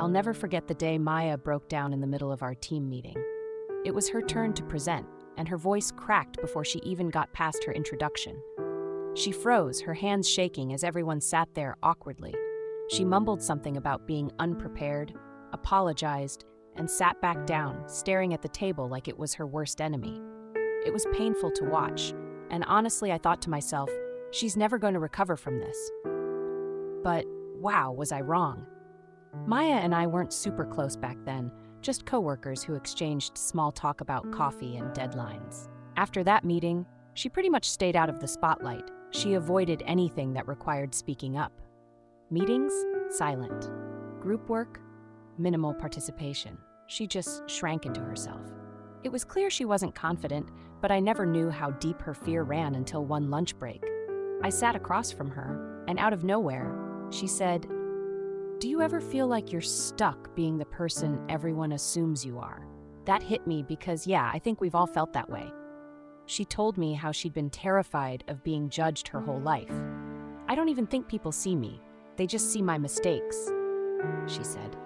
I'll never forget the day Maya broke down in the middle of our team meeting. It was her turn to present, and her voice cracked before she even got past her introduction. She froze, her hands shaking as everyone sat there awkwardly. She mumbled something about being unprepared, apologized, and sat back down, staring at the table like it was her worst enemy. It was painful to watch, and honestly, I thought to myself, she's never going to recover from this. But wow, was I wrong. Maya and I weren't super close back then, just coworkers who exchanged small talk about coffee and deadlines. After that meeting, she pretty much stayed out of the spotlight. She avoided anything that required speaking up. Meetings? Silent. Group work? Minimal participation. She just shrank into herself. It was clear she wasn't confident, but I never knew how deep her fear ran until one lunch break. I sat across from her, and out of nowhere, she said, "Do you ever feel like you're stuck being the person everyone assumes you are?" That hit me because, yeah, I think we've all felt that way. She told me how she'd been terrified of being judged her whole life. "I don't even think people see me. They just see my mistakes," she said.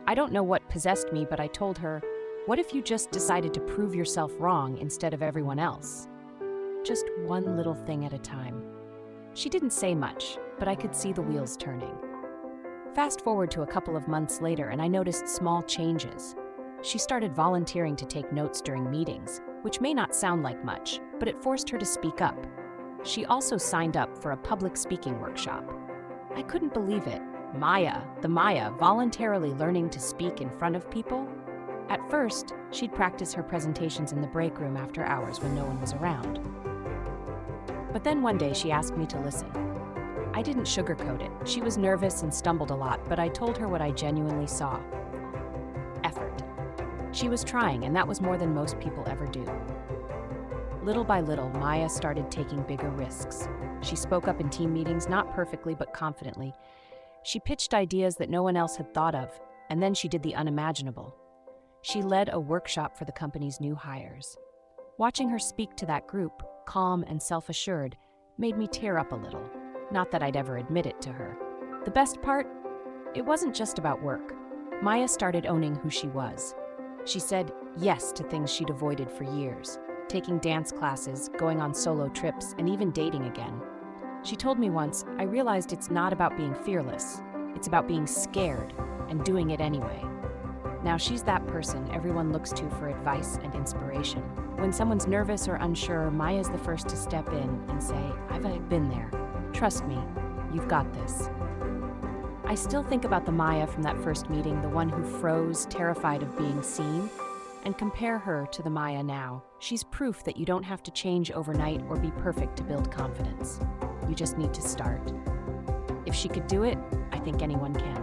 I don't know what possessed me, but I told her, "What if you just decided to prove yourself wrong instead of everyone else? Just one little thing at a time." She didn't say much, but I could see the wheels turning. Fast forward to a couple of months later, and I noticed small changes. She started volunteering to take notes during meetings, which may not sound like much, but it forced her to speak up. She also signed up for a public speaking workshop. I couldn't believe it. The Maya, voluntarily learning to speak in front of people? At first, she'd practice her presentations in the break room after hours when no one was around. But then one day she asked me to listen. I didn't sugarcoat it. She was nervous and stumbled a lot, but I told her what I genuinely saw. Effort. She was trying, and that was more than most people ever do. Little by little, Maya started taking bigger risks. She spoke up in team meetings, not perfectly, but confidently. She pitched ideas that no one else had thought of, and then she did the unimaginable. She led a workshop for the company's new hires. Watching her speak to that group, calm and self-assured, made me tear up a little. Not that I'd ever admit it to her. The best part? It wasn't just about work. Maya started owning who she was. She said yes to things she'd avoided for years, taking dance classes, going on solo trips, and even dating again. She told me once, "I realized it's not about being fearless. It's about being scared and doing it anyway." Now she's that person everyone looks to for advice and inspiration. When someone's nervous or unsure, Maya's the first to step in and say, "I've been there. Trust me, you've got this." I still think about the Maya from that first meeting, the one who froze, terrified of being seen, and compare her to the Maya now. She's proof that you don't have to change overnight or be perfect to build confidence. You just need to start. If she could do it, I think anyone can.